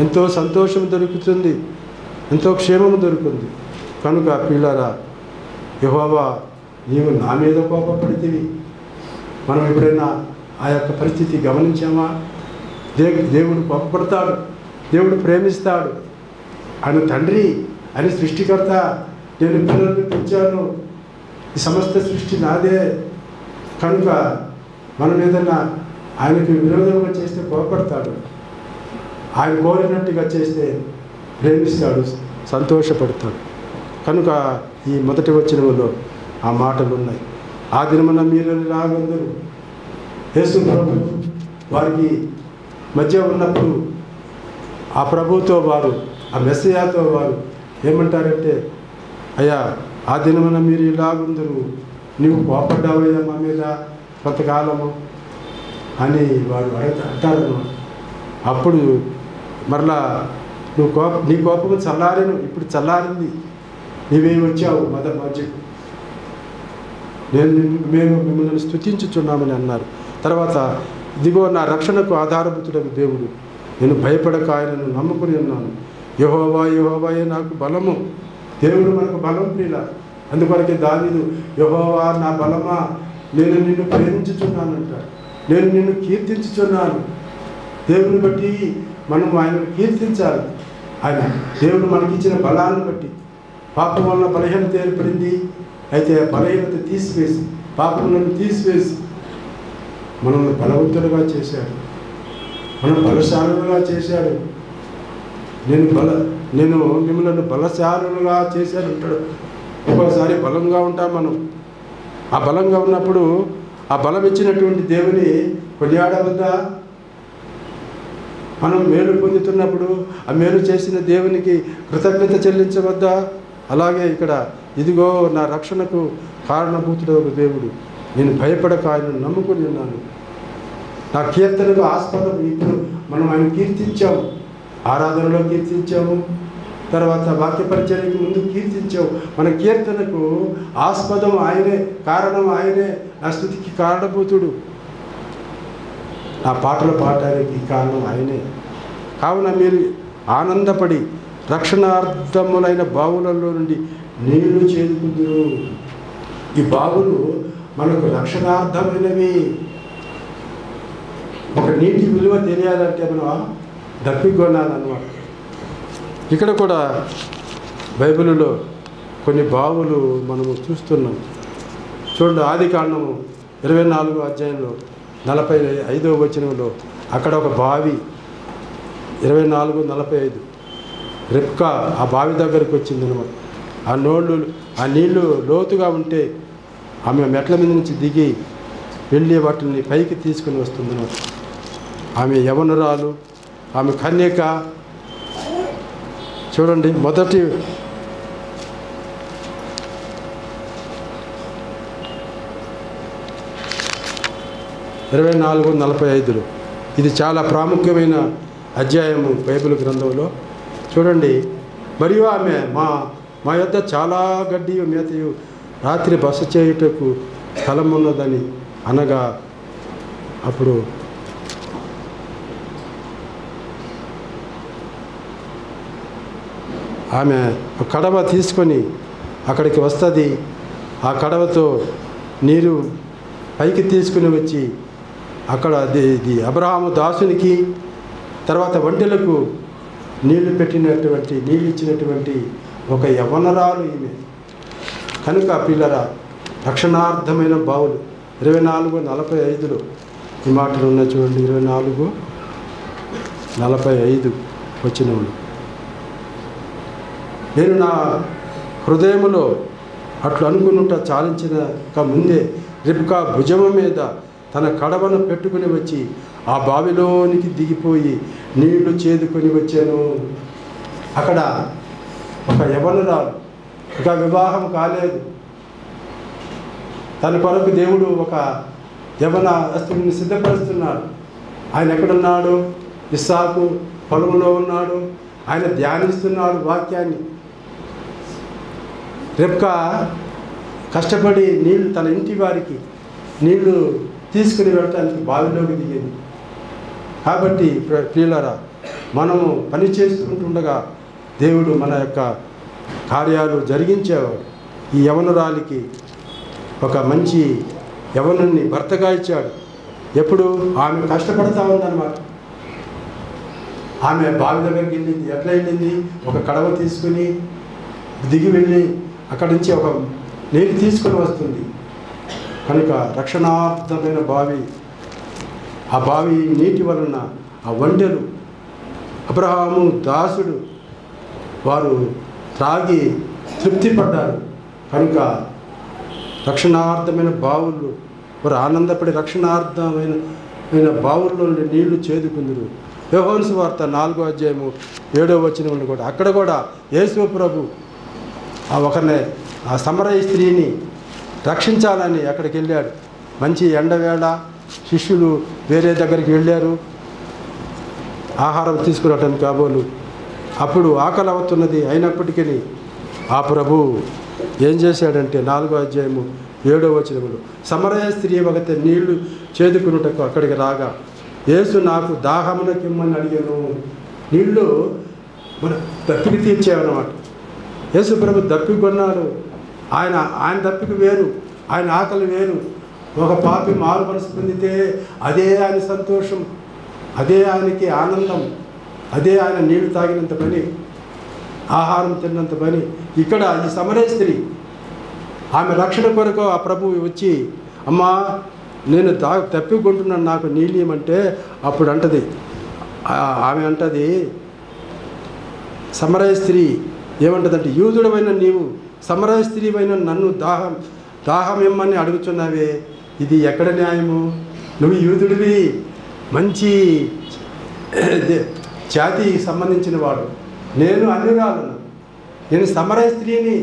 ఎంతో సంతోషం దొరుకుతుంది, ఎంతో క్షేమము దొరుకుతుంది. కనుక పిల్లరా, యెహోవా నీవు నా మీద కోపపడితివి. మనం ఎప్పుడైనా ఆ యొక్క పరిస్థితి గమనించామా? దేవుడు కోపపడతాడు, దేవుడు ప్రేమిస్తాడు. ఆయన తండ్రి, ఆయన సృష్టికర్త. నేను పిల్లల్ని పెంచాను, ఈ సమస్త సృష్టి నాదే. కనుక మనం ఏదన్నా ఆయనకి విరోధంగా చేస్తే కోపడతాడు, ఆయన కోరినట్టుగా చేస్తే ప్రేమిస్తాడు, సంతోషపడతాడు. కనుక ఈ మొదటి వచనంలో ఆ మాటలు ఉన్నాయి. ఆ దినమున మీరు రాగందరూ యేసు ప్రభు వారికి మధ్య ఉన్నప్పుడు ఆ ప్రభుతో వారు, ఆ మెస్సియాతో వారు ఏమంటారంటే, అయ్యా ఆ దినమున మీరు ఇలాగుందరు, నువ్వు కోపడ్డావయ్యా మా మీద కొంతకాలము అని వారు అంటారన్నమాట. అప్పుడు మరలా నీ కోపము చల్లారేను, ఇప్పుడు చల్లారింది, నీవేమి వచ్చావు మధ్యకు, మేము మిమ్మల్ని స్తుతించుచున్నామని అన్నారు. తర్వాత ఇదిగో నా రక్షణకు ఆధారభూతుడకు దేవుడు, నేను భయపడక ఆయనను నమ్ముకుని ఉన్నాను. యెహోవా యెహోవాయే నాకు బలము. దేవుడు మనకు బలం ప్రియుల. అందుకొరకే దావీదు, యెహోవా నా బలమా, నేను నిన్ను ప్రేమించుచున్నానంట, నేను నిన్ను కీర్తించుచున్నాను. దేవుని బట్టి మనం ఆయనను కీర్తించాలి. ఆయన దేవుడు మనకిచ్చిన బలాన్ని బట్టి, పాపం వలన బలహీనత ఏర్పడింది, అయితే బలహీనత తీసివేసి, పాపములను తీసివేసి మనల్ని బలవంతులుగా చేశాడు, మనం బలశాలులుగా చేశాడు. నేను మిమ్మల్ని బలశాలులుగా చేశాడు అంటాడు. ఒక్కోసారి బలంగా ఉంటాం మనం. ఆ బలంగా ఉన్నప్పుడు ఆ బలం ఇచ్చినటువంటి దేవుని కొనియాడవద్దా? మనం మేలు పొందుతున్నప్పుడు ఆ మేలు చేసిన దేవునికి కృతజ్ఞత చెల్లించవద్దా? అలాగే ఇక్కడ ఇదిగో నా రక్షణకు కారణభూతుడు ఒక దేవుడు, నేను భయపడక ఆయనను నమ్ముకుని ఉన్నాను. నా కీర్తనకు ఆస్పదం ఇప్పుడు మనం ఆయన కీర్తించాము, ఆరాధనలో కీర్తించాము, తర్వాత వాక్య పరిచర్యకు ముందు కీర్తించాము. మన కీర్తనకు ఆస్పదం ఆయనే, కారణం ఆయనే, నా స్తుతికి కారణభూతుడు, నా పాటలు పాడడానికి కారణం ఆయనే. కావున మీరు ఆనందపడి రక్షణార్థములైన బావులలో నుండి నీళ్లు చేదుకుందురు. ఈ బావులు మనకు రక్షణార్థమైనవి. ఒక నీటి విలువ తెలియాలంటే మనం దప్పికొనాలన్నమాట. ఇక్కడ కూడా బైబిల్లో కొన్ని బావులు మనము చూస్తున్నాం. చూడండి, ఆదికాండము 24వ అధ్యాయంలో 45వ వచనంలో అక్కడ ఒక బావి, 24:45 రెబ్కా ఆ బావి దగ్గరికి వచ్చింది అనమాట. ఆ నీళ్లు లోతుగా ఉంటే ఆమె మెట్ల మీద నుంచి దిగి వెళ్ళి వాటిని పైకి తీసుకుని వస్తుంది అనమాట. ఆమె యవనురాలు, ఆమె కన్యక. చూడండి, మొదటి 24:45 ఇది చాలా ప్రాముఖ్యమైన అధ్యాయము బైబిల్ గ్రంథంలో. చూడండి, మరియు ఆమె మా యొద్ద చాలా గడ్డి మేతయు రాత్రి బస చేయుటకు స్థలం ఉన్నదని అనగా, అప్పుడు ఆమె కడవ తీసుకొని అక్కడికి వస్తుంది. ఆ కడవతో నీరు పైకి తీసుకుని వచ్చి అక్కడ ఇది అబ్రహాము దాసునికి, తర్వాత ఒంటెలకు నీళ్లు ఇచ్చినటువంటి ఒక యవ్వనరాలు ఈమె. కనుక పిల్లరా, రక్షణార్థమైన బావులు 24:45 ఈ మాటలు ఉన్నాయి. చూడండి, 24:45 వచనంలో, నేను నా హృదయములో అట్లు అనుకున్నట్టు చాలించక ముందే రెబ్కా భుజము మీద తన కడవను పెట్టుకుని వచ్చి ఆ బావిలోనికి దిగిపోయి నీళ్లు చేదుకొని వచ్చాను. అక్కడ ఒక యవ్వనురాలు, ఇంకా వివాహం కాలేదు, తన కొరకు దేవుడు ఒక యవ్వనస్తుని సిద్ధపరుస్తున్నాడు. ఆయన ఎక్కడున్నాడు? ఇస్సాకు పొలంలో ఉన్నాడు. ఆయన ధ్యానిస్తున్నాడు వాక్యాన్ని. రెబ్కా కష్టపడి నీళ్లు, తన ఇంటి వారికి నీళ్లు తీసుకుని వెళ్ళటానికి బావిలోకి దిగింది. కాబట్టి ప్రియులారా, మనము పని చేసుకుంటుండగా దేవుడు మన యొక్క కార్యాలు జరిగించేవాడు. ఈ యవనురాలికి ఒక మంచి యవనుని భర్తగా ఇచ్చాడు. ఎప్పుడు ఆమె కష్టపడతా ఉందన్నమాట. ఆమె బావి దగ్గరికి వెళ్ళింది. ఎట్లా వెళ్ళింది? ఒక కడవ తీసుకుని దిగి వెళ్ళి అక్కడి నుంచి ఒక నీరు తీసుకొని వస్తుంది. కనుక రక్షణార్థమైన బావి, ఆ బావి నీటి వలన ఆ వండెలు అబ్రహాము దాసుడు వారు త్రాగి తృప్తి పడ్డారు. కనుక రక్షణార్థమైన బావులు వారు ఆనందపడి రక్షణార్థమైన బావుల్లో నుండి నీళ్లు చేదుకుందురు. యోహాను సువార్త 4వ అధ్యాయము 7వ వచనం కూడా అక్కడ కూడా యేసు ప్రభు ఆ సమరయ స్త్రీని రక్షించాలని అక్కడికి వెళ్ళాడు. మంచి ఎండవేళ శిష్యులు వేరే దగ్గరికి వెళ్ళారు ఆహారం తీసుకురావటానికి కాబోలు. అప్పుడు ఆకలి అవుతున్నది. అయినప్పటికీ ఆ ప్రభు ఏం చేశాడంటే 4వ అధ్యాయము 7వ వచనములు సమరయ స్త్రీ ఒకతే నీళ్లు చేదుకున్నటకు అక్కడికి రాగా యేసు నాకు దాహమునకిమ్మని అడిగాను. నీళ్లు మన దప్పికి తీర్చేవన్నమాట. యేసు ప్రభు దప్పికి కొన్నాడు. ఆయన దప్పికి వేరు, ఆయన ఆకలి వేరు. ఒక పాపి మారు మనసు పొందితే అదే ఆయన సంతోషం, అదే ఆయనకి ఆనందం, అదే ఆయన నీళ్లు తాగినంత పని, ఆహారం తిన్నంత పని. ఇక్కడ ఈ సమరయ స్త్రీ ఆమె రక్షణ కొరకు ఆ ప్రభువు వచ్చి, అమ్మా నేను తప్పికొంటున్నాను, నాకు నీళ్ళు ఇవ్వమంటే అప్పుడు ఆమె అంటది, సమరయ స్త్రీ ఏమంటదంటే, యూదుడమైన నీవు సమరయ స్త్రీవైన నన్ను దాహం ఇమ్మని అడుగుతున్నావే, ఇది ఎక్కడ న్యాయము? నువ్వు యూదుడివి, మంచి జాతికి సంబంధించిన వాడు, నేను అన్యురాలను, నేను సమరయ స్త్రీని,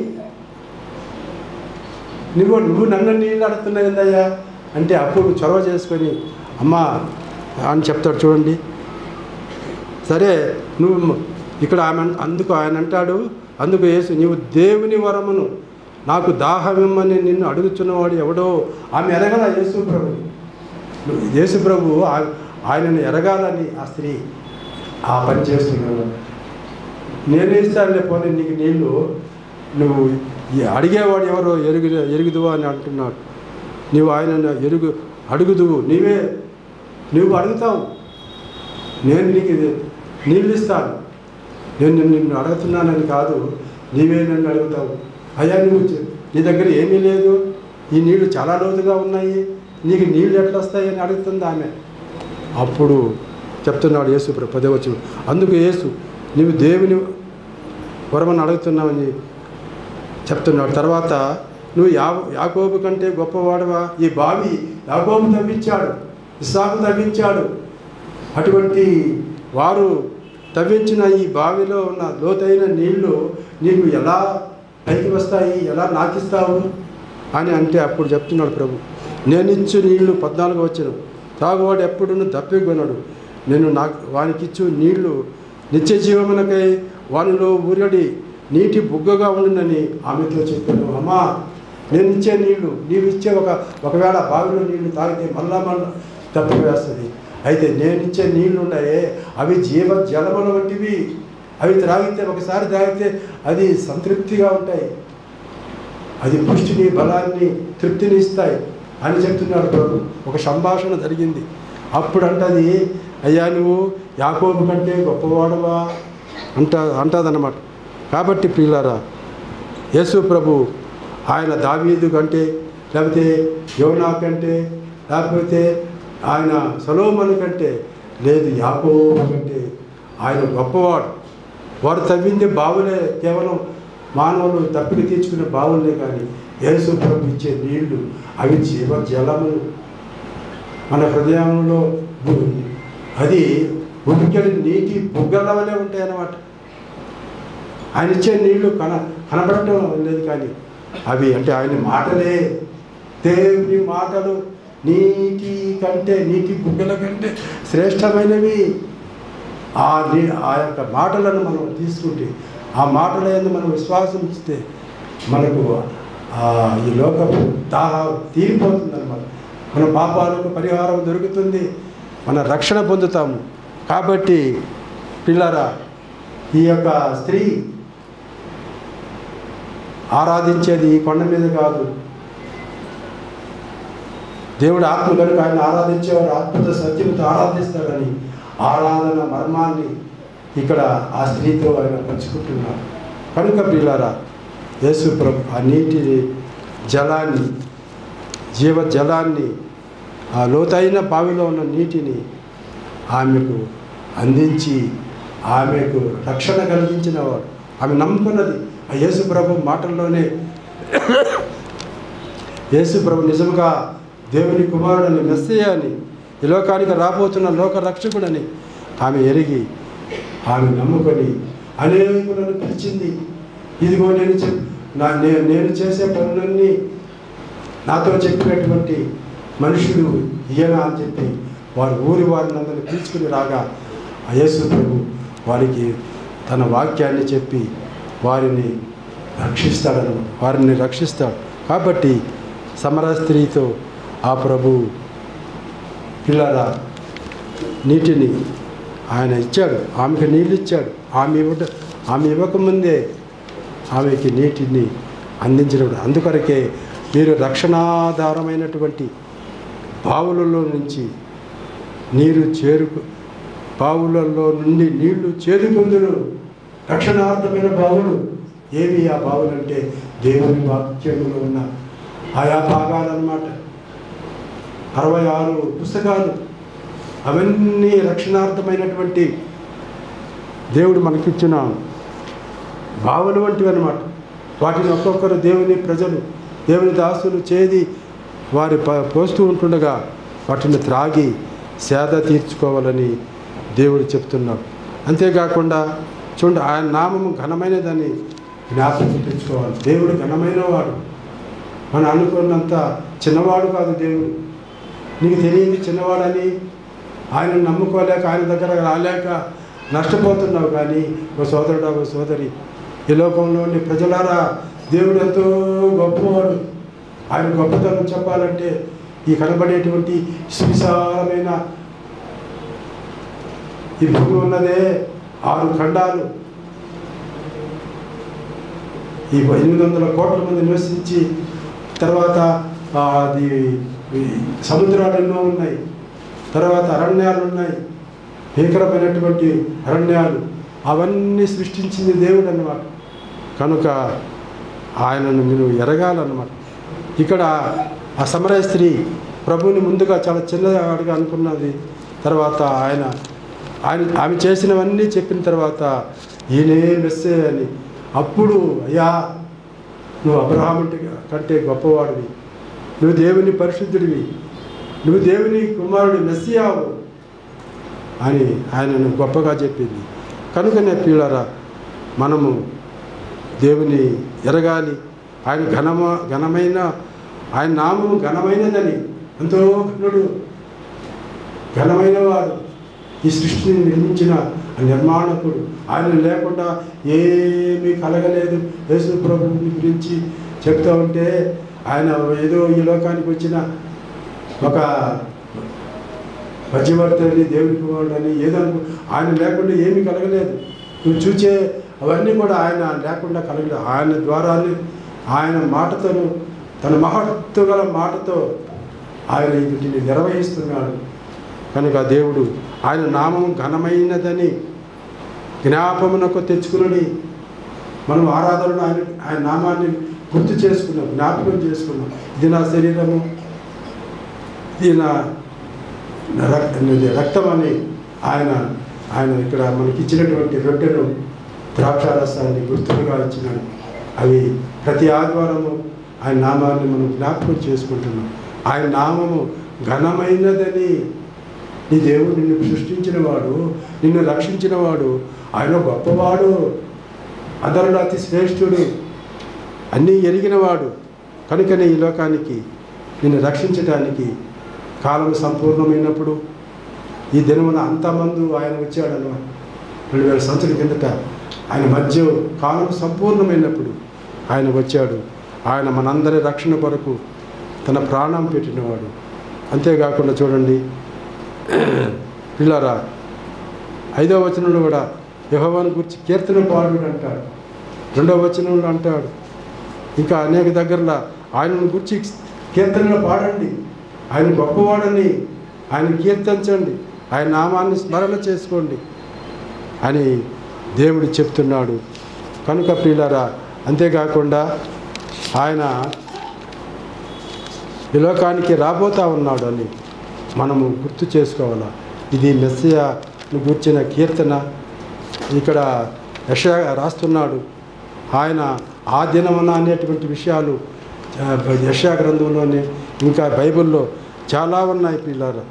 నువ్వు నన్ను నీళ్ళు అడుగుతున్నావు ఏందయ్యా అంటే అప్పుడు చొరవ చేసుకొని అమ్మా అని చెప్తాడు. చూడండి, సరే నువ్వు ఇక్కడ ఆయన అంటాడు, అందుకు యేసు, నీవు దేవుని వరమును నాకు దాహమిమ్మని నిన్ను అడుగుతున్నవాడు ఎవడో. ఆమె ఎరగల యేసు ప్రభు ఆయనను ఎరగాలని ఆ స్త్రీ ఆ పని చేస్తున్నాడు. నేను ఇస్తానులే పోనీ నీకు నీళ్ళు, నువ్వు అడిగేవాడు ఎవరో ఎరుగుదువా అని అంటున్నాడు. నీవు ఆయనను అడుగుదువు, నువ్వు అడుగుతావు, నేను నీకు నీళ్ళు ఇస్తాను, నేను నిన్ను అడుగుతున్నానని కాదు, నీవే నన్ను అడుగుతావు. అయ్యా నీ దగ్గర ఏమీ లేదు, ఈ నీళ్లు చాలా లోతుగా ఉన్నాయి, నీకు నీళ్ళు ఎట్లా వస్తాయి అని అడుగుతుంది ఆమె. అప్పుడు చెప్తున్నాడు యేసు 10వ వచనం, అందుకు యేసు, నీవు దేవుని వరమని అడుగుతున్నావని చెప్తున్నాడు. తర్వాత నువ్వు యాకోబు కంటే గొప్పవాడువా? ఈ బావి యాకోబు తవ్వించాడు, ఇస్సాకు తవ్వించాడు. అటువంటి వారు తవ్వించిన ఈ బావిలో ఉన్న లోతైన నీళ్లు నీకు ఎలా పైకి వస్తాయి, ఎలా నాకిస్తావు అని అంటే అప్పుడు చెప్తున్నాడు ప్రభు, నేనిచ్చు నీళ్లు 14వ వచనం, తాగువాడు ఎప్పుడును దప్పికొనడు, నేను వానికిచ్చు నీళ్లు నిత్య జీవమునకై వానిలో ఊరడి నీటి బుగ్గగా ఉండునని ఆమెతో చెప్పాను. అమ్మా, నేను ఇచ్చే నీళ్లు, నీవు ఇచ్చే ఒకవేళ బావిలో నీళ్లు తాగితే మళ్ళా తప్పి వేస్తుంది. అయితే నేను ఇచ్చే నీళ్లు ఉన్నాయే అవి జీవ జలముల వంటివి, అవి త్రాగితే ఒకసారి తాగితే అది సంతృప్తిగా ఉంటాయి, అది పుష్టిని బలాన్ని తృప్తిని ఇస్తాయి అని చెప్తున్నాడు ప్రభు. ఒక సంభాషణ జరిగింది. అప్పుడు అంటది, అయ్యా నువ్వు యాకోబు కంటే గొప్పవాడువా అంటదన్నమాట. కాబట్టి ప్రియులారా, యేసు ప్రభు ఆయన దావీదు కంటే, లేకపోతే యోనా కంటే, లేకపోతే ఆయన సొలొమోను కంటే లేదు, యాకోబు కంటే ఆయన గొప్పవాడు. వారు తవ్విందే బావులే, కేవలం మానవులు తప్పికి తీర్చుకునే బావులే, కానీ యేసు ప్రభు ఇచ్చే నీళ్లు అవి జీవ జలములు. మన హృదయంలో అది ఉడికెళ్ళి నీటి బుగ్గల వలె ఉంటాయి అన్నమాట. ఆయన ఇచ్చే నీళ్లు కనబడటం లేదు, కానీ అవి అంటే ఆయన మాటలే, దేవుని మాటలు నీటి బుగ్గల కంటే శ్రేష్టమైనవి. ఆ యొక్క మాటలను మనం తీసుకుంటే, ఆ మాటల యందు మనం విశ్వాసం ఇస్తే మనకు ఈ లోకము తీరిపోతుంది అన్నమాట. మన పాపాలకు పరిహారం దొరుకుతుంది, మన రక్షణ పొందుతాము. కాబట్టి పిల్లరా, ఈ యొక్క స్త్రీ ఆరాధించేది ఈ కొండ మీద కాదు. దేవుడు ఆత్మ కనుక ఆయన ఆరాధించేవారు ఆత్మతో సత్యంతో ఆరాధిస్తాడని ఆరాధన మర్మాన్ని ఇక్కడ ఆ స్త్రీతో ఆయన పంచుకుంటున్నారు. కనుక పిల్లరా, యేసు ప్రభు ఆ నీటి జలాన్ని, జీవ జలాన్ని, ఆ లోతైన బావిలో ఉన్న నీటిని ఆమెకు అందించి ఆమెకు రక్షణ కలిగించిన వాడు. ఆమె నమ్ముకున్నది ఆ యేసు ప్రభు మాటల్లోనే. యేసు ప్రభు నిజంగా దేవుని కుమారుడని, మెస్సీయా అని, ఈ లోకానికి రాబోతున్న లోక రక్షకుడని ఆమె ఎరిగి ఆమె నమ్ముకొని అనేకులను పిలిచింది. ఇదిగో నేను చేసే పనులన్నీ నాతో చెప్పినటువంటి మనుషులు ఈయన అని చెప్పి వారు ఊరి వారిని అందరినీ పిలుచుకుని రాగా ఆ యేసు ప్రభు వారికి తన వాక్యాన్ని చెప్పి వారిని రక్షిస్తాడు. కాబట్టి సమర స్త్రీతో ఆ ప్రభు పిల్లల నీటిని ఆయన ఇచ్చాడు, ఆమెకు నీళ్ళు ఇచ్చాడు. ఆమె ఇవ్వకముందే ఆమెకి నీటిని అందించినప్పుడు అందుకొరకే మీరు రక్షణాధారమైనటువంటి బావులలో నుంచి బావులలో నుండి నీళ్లు చేదుకుందురు. రక్షణార్థమైన బావులు ఏవి? ఆ బావులు అంటే దేవుని వాక్యములో ఉన్న ఆయా భాగాలన్నమాట. 66 పుస్తకాలు, అవన్నీ రక్షణార్థమైనటువంటి దేవుడు మనకిచ్చిన బావులు వంటివి అన్నమాట. వాటిని ఒక్కొక్కరు దేవుని ప్రజలు, దేవుని దాసులు చేది వారి పోస్తూ ఉంటుండగా వాటిని త్రాగి సేద తీర్చుకోవాలని దేవుడు చెప్తున్నాడు. అంతేకాకుండా చూడండి, ఆయన నామము ఘనమైనదని జ్ఞాపకం తెచ్చుకోవాలి. దేవుడు ఘనమైన వాడు, మనం అనుకున్నంత చిన్నవాడు కాదు దేవుడు. నీకు తెలియదు చిన్నవాడని, ఆయన నమ్ముకోలేక ఆయన దగ్గర రాలేక నష్టపోతున్నావు. కానీ ఓ సోదరుడు, ఓ సోదరి, ఈ లోకంలోని ప్రజలారా, దేవుడు ఎంతో గొప్పవాడు. ఆయన గొప్పతనం చెప్పాలంటే ఈ కనబడేటువంటి సువిశాలమైన ఈ భూమి ఉన్నదే 6 ఖండాలు, ఈ 800 కోట్ల మంది నివసించి, తర్వాత అది సముద్రాలు ఎన్నో ఉన్నాయి, తర్వాత అరణ్యాలు ఉన్నాయి, భీకరమైనటువంటి అరణ్యాలు, అవన్నీ సృష్టించింది దేవుడు అన్నమాట. కనుక ఆయనను మీరు ఎరగాలన్నమాట. ఇక్కడ ఆ సమరయ స్త్రీ ప్రభువుని ముందుగా చాలా చిన్నవాడిగా అనుకున్నది. తర్వాత ఆమె చేసినవన్నీ చెప్పిన తర్వాత ఈయనే మెస్సే అని, అప్పుడు అయ్యా నువ్వు అబ్రహాము కంటే గొప్పవాడివి, నువ్వు దేవుని పరిశుద్ధుడివి, నువ్వు దేవుని కుమారుడు మెస్సియావు అని ఆయనను గొప్పగా చెప్పింది. కనుకనే పిల్లరా, మనము దేవుని ఎరగాలి. ఆయన ఘనమైన, ఆయన నామము ఘనమైనదని, ఎంతో ఘనుడు, ఘనమైన వాడు, ఈ సృష్టిని నిర్మించిన నిర్మాణకుడు. ఆయన లేకుండా ఏమీ కలగలేదు. యేసు ప్రభువుని గురించి చెప్తూ ఉంటే ఆయన ఏదో ఈ లోకానికి వచ్చిన ఒక మధ్యవర్తి, దేవుని కుమారుడని ఏదో ఆయన లేకుండా ఏమీ కలగలేదు. నువ్వు చూసే అవన్నీ కూడా ఆయన లేకుండా కలగలేదు. ఆయన ద్వారానే, ఆయన మాటతోను, తన మహత్తు గల మాటతో ఆయన వీటిని నిర్వహిస్తున్నాడు. కనుక దేవుడు ఆయన నామం ఘనమైనదని జ్ఞాపమునకు తెచ్చుకుని మనం ఆరాధనను ఆయన నామాన్ని గుర్తు చేసుకున్నాం, జ్ఞాపకం చేసుకున్నాం. ఇది నా శరీరము, ఇది నా రక్తం అని ఆయన ఇక్కడ మనకి ఇచ్చినటువంటి రొట్టెను, ద్రాక్షారసాన్ని గుర్తులుగా ఇచ్చినాడు. అవి ప్రతి ఆదివారము ఆయన నామాన్ని మనం జ్ఞాపకం చేసుకుంటున్నాం. ఆయన నామము ఘనమైనదని. నీ దేవుడు నిన్ను సృష్టించిన వాడు, నిన్ను రక్షించిన వాడు, ఆయన గొప్పవాడు, అందరిలో అతి శ్రేష్ఠుడు, అన్నీ ఎరిగినవాడు. కనుకనే ఈ లోకానికి నిన్ను రక్షించడానికి కాలం సంపూర్ణమైనప్పుడు ఈ దినమున అంతమందు ఆయన వచ్చాడన్నమాట. 2000 సంవత్సరాల కిందట ఆయన మధ్య కాలం సంపూర్ణమైనప్పుడు ఆయన వచ్చాడు. ఆయన మనందరి రక్షణ కొరకు తన ప్రాణం పెట్టినవాడు. అంతేకాకుండా చూడండి పిల్లరా 5వ వచనంలో కూడా యెహోవాను గురించి కీర్తన పాడుడు అంటాడు. 2వ వచనంలో అంటాడు. ఇంకా అనేక దగ్గరలో ఆయనను గురించి కీర్తనలు పాడండి, ఆయన గొప్పవాడని ఆయన కీర్తించండి, ఆయన నామాన్ని స్మరణ చేసుకోండి అని దేవుడు చెప్తున్నాడు. కనుక ప్రియులారా, అంతేకాకుండా ఆయన ఈ లోకానికి రాబోతా ఉన్నాడు అని మనము గుర్తు చేసుకోవాలా. ఇది మెస్సియాను గూర్చిన కీర్తన. ఇక్కడ యెషయా రాస్తున్నాడు. ఆయన ఆ దినమున అనేటువంటి విషయాలు యెషయా గ్రంథంలోనే ఇంకా బైబిల్లో చాలా ఉన్నాయి పిల్లారా.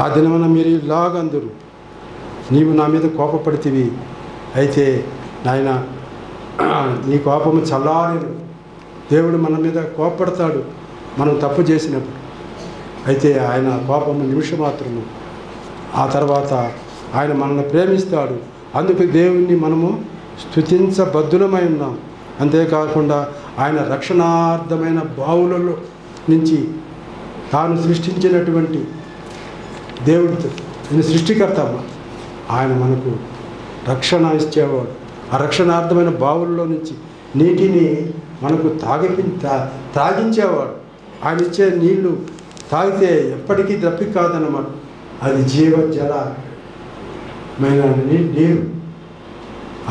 ఆ దినమున మీరు ఇలాగందరు, నీవు నా మీద కోపపడితివి, అయితే నాయన నీ కోపము చల్లారేను. దేవుడు మన మీద కోపపడతాడు మనం తప్పు చేసినప్పుడు. అయితే ఆయన కోపము నిమిషం మాత్రము, ఆ తర్వాత ఆయన మనల్ని ప్రేమిస్తాడు. అందుకు దేవుణ్ణి మనము స్తుతించబద్ధులమై ఉన్నాం. అంతేకాకుండా ఆయన రక్షణార్థమైన బావులలో నుంచి తాను సృష్టించినటువంటి దేవుడు, ఆయన సృష్టికర్త, ఆయన మనకు రక్షణ ఇచ్చేవాడు. ఆ రక్షణార్థమైన బావుల్లో నుంచి నీటిని మనకు తాగించేవాడు. ఆయన ఇచ్చే నీళ్లు తాగితే ఎప్పటికీ దప్పిక కాదన్నమాట. అది జీవజలమైన నీరు.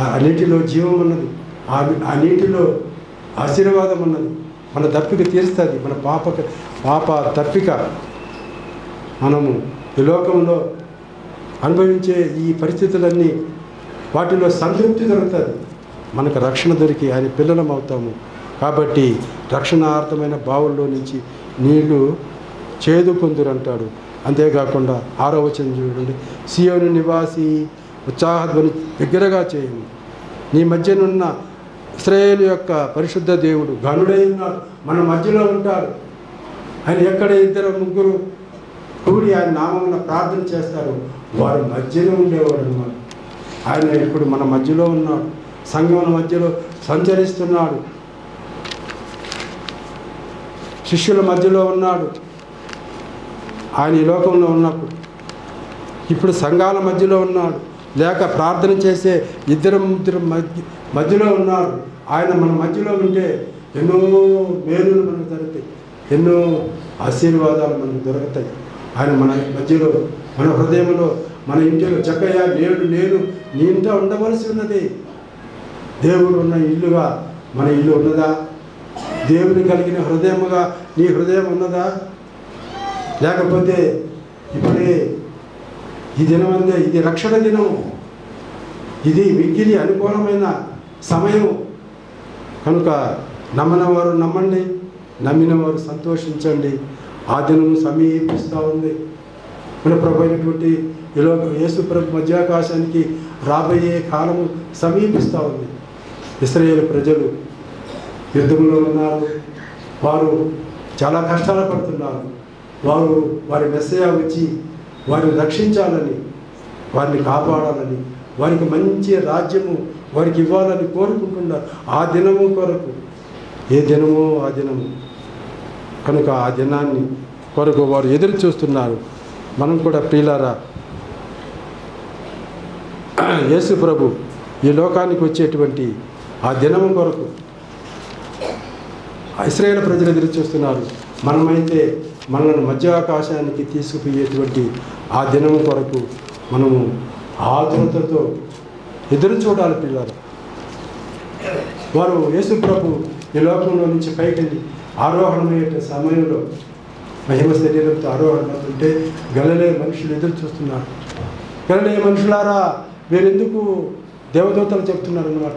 ఆ నీటిలో జీవం ఉన్నది, ఆ నీటిలో ఆశీర్వాదం ఉన్నది. మన దప్పిక తీరుస్తుంది, మన పాప దప్పిక. మనము ఈ లోకంలో అనుభవించే ఈ పరిస్థితులన్నీ వాటిలో సంతృప్తి దొరుకుతుంది, మనకు రక్షణ దొరికి ఆయన పిల్లలం అవుతాము. కాబట్టి రక్షణార్థమైన బావుల్లో నుంచి నీళ్లు చేదుకొందురు అంటాడు. అంతేకాకుండా 6వ వచనం చూడండి, సియోను నివాసి ఉత్సాహధ్వని బిగ్గరగా చేయము, నీ మధ్యనున్న ఇశ్రాయేలు యొక్క పరిశుద్ధ దేవుడు గనుడై ఉన్నాడు, మన మధ్యలో ఉంటాడు. ఆయన ఎక్కడ 2-3 కూడి ఆయన నామమున ప్రార్థన చేస్తారు, వారి మధ్యలో ఉండేవాడు అన్నమాట. ఆయన ఇప్పుడు మన మధ్యలో ఉన్నాడు, సంఘం మధ్యలో సంచరిస్తున్నాడు, శిష్యుల మధ్యలో ఉన్నాడు. ఆయన ఈ లోకంలో ఉన్నప్పుడు ఇప్పుడు సంఘాల మధ్యలో ఉన్నాడు, లేక ప్రార్థన చేసే 2-3 మధ్యలో ఉన్నాడు. ఆయన మన మధ్యలో ఉంటే ఎన్నో మేలులు మనకు దొరుకుతాయి, ఎన్నో ఆశీర్వాదాలు మనకు దొరుకుతాయి. ఆయన మన మధ్యలో, మన హృదయంలో, మన ఇంటిలో చక్కయ్య నేడు నేను నీ ఇంట ఉండవలసి ఉన్నది. దేవుడు ఉన్న ఇల్లుగా మన ఇల్లు ఉన్నదా? దేవుని కలిగిన హృదయముగా నీ హృదయం ఉన్నదా? లేకపోతే ఇప్పుడే ఈ దినం అందే, ఇది రక్షణ దినం, ఇది మిక్కిలి అనుకూలమైన సమయం. కనుక నమ్మనవారు నమ్మండి, నమ్మిన వారు సంతోషించండి. ఆ దినము సమీపిస్తూ ఉంది. మన ప్రభు అయినటువంటి యేసు ప్రభు మధ్యాకాశానికి రాబోయే కాలము సమీపిస్తూ ఉంది. ఇశ్రాయేలు ప్రజలు యుద్ధంలో ఉన్నారు, వారు చాలా కష్టాలు పడుతున్నారు. వారి మెస్సయా వచ్చి వారిని రక్షించాలని, వారిని కాపాడాలని, వారికి మంచి రాజ్యము వారికి ఇవ్వాలని కోరుకుంటున్నారు. ఆ దినము కొరకు, ఏ దినమో ఆ దినము కనుక ఆ దినాన్ని కొరకు వారు ఎదురు చూస్తున్నారు. మనం కూడా ప్రియులారా, యేసు ప్రభు ఈ లోకానికి వచ్చేటువంటి ఆ దినము కొరకు ఇశ్రాయేలు ప్రజలు ఎదురు చూస్తున్నారు. మనమైతే మనల్ని మధ్యాకాశానికి తీసుకుపోయేటువంటి ఆ దినము కొరకు మనము ఆతృతతో ఎదురు చూడాలి పిల్లలు. వారు యేసు ప్రభు ఈ లోకంలో నుంచి పైకెళ్ళి ఆరోహణమయ్యే సమయంలో మహిమ శరీరంతో ఆరోహణమవుతుంటే గలిలయ మనుషులు ఎదురు చూస్తున్నారు. గలిలయ మనుషులారా, మీరెందుకు దేవదూతలు చెప్తున్నారు అన్నమాట,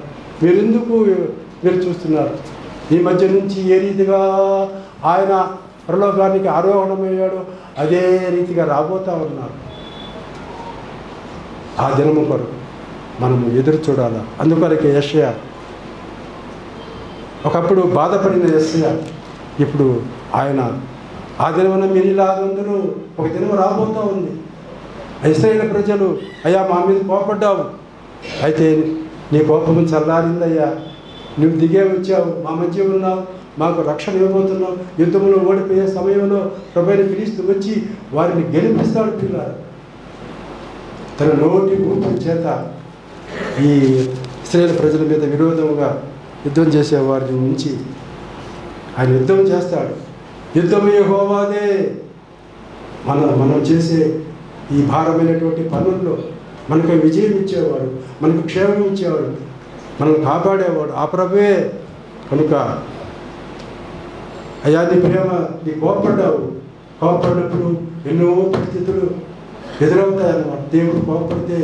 మీరు చూస్తున్నారు? ఈ మధ్య నుంచి ఏ రీతిగా ఆయన పరలోకానికి ఆరోహణమయ్యాడో అదే రీతిగా రాబోతూ ఉన్నారు. ఆ దినము కొరకు మనము ఎదురు చూడాలి. అందుకొరకే యెషయా, ఒకప్పుడు బాధపడిన యెషయా ఇప్పుడు ఆయన ఆ దినమున మీరు ఇలాగందరూ ఒక దినం రాబోతూ ఉంది. ఇశ్రాయేలు ప్రజలు, అయ్యా మా మీద కోపడ్డావు, అయితే నీ కోపము చల్లారిందయ్యా, నువ్వు దిగే వచ్చావు, మా మధ్య ఉన్నావు, మాకు రక్షణ ఇవ్వబోతున్నావు. యుద్ధంలో ఓడిపోయే సమయంలో ప్రభువైన క్రీస్తు వచ్చి వారిని గెలిపిస్తాడు పిల్లలు. తన నోటి ఊపిరి చేత ఈ ఇశ్రాయేలు ప్రజల మీద విరోధంగా యుద్ధం చేసే వారిని నుంచి ఆయన యుద్ధం చేస్తాడు. యుద్ధం యెహోవాదే. మనం చేసే ఈ భారమైనటువంటి పనుల్లో మనకు విజయం ఇచ్చేవాడు, మనకు క్షేమం ఇచ్చేవాడు, మనల్ని కాపాడేవాడు ఆ ప్రభువే. కనుక అయ్యా నీ ప్రేమ, నీ కోపడ్డావు, కోపడినప్పుడు ఎన్నో పరిస్థితులు ఎదురవుతాయన్నమాట. దేవుడు కోపడితే